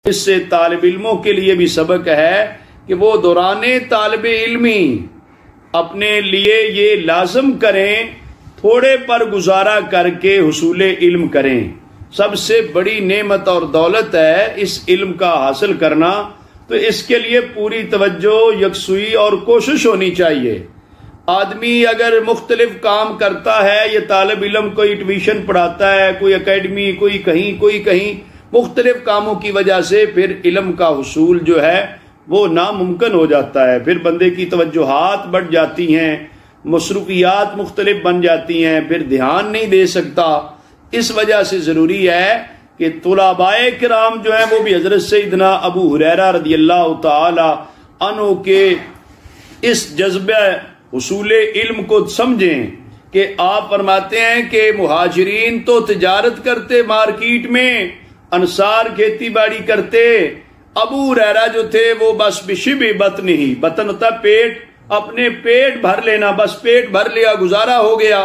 اس سے طالب علموں کے لیے بھی سبق ہے کہ وہ دوران طالب علمی اپنے لیے یہ لازم کریں، تھوڑے پر گزارا کر کے حصول علم کریں۔ سب سے بڑی نعمت اور دولت ہے اس علم کا حاصل کرنا، تو اس کے لیے پوری توجہ، یکسوئی اور کوشش ہونی چاہیے۔ آدمی اگر مختلف کام کرتا ہے، یہ طالب علم کوئی ٹیوشن پڑھاتا ہے، کوئی اکیڈمی، کوئی کہیں مختلف کاموں کی وجہ سے پھر علم کا حصول جو ہے وہ ناممکن ہو جاتا ہے۔ پھر بندے کی توجہات بڑھ جاتی ہیں، مصروفیات مختلف بن جاتی ہیں، پھر دھیان نہیں دے سکتا۔ اس وجہ سے ضروری ہے کہ طلباء کرام جو ہیں وہ بھی حضرت سیدنا ابو ہریرہ رضی اللہ تعالی عنہ کے اس جذبہ حصول علم کو سمجھیں کہ آپ فرماتے ہیں کہ مہاجرین تو تجارت کرتے مارکیٹ میں، انصار کھیتی باڑی کرتے، ابو ہریرہ جو تھے وہ بس بشبہ بطنہ، بطن ہوتا پیٹ، اپنے پیٹ بھر لینا، بس پیٹ بھر لیا، گزارا ہو گیا۔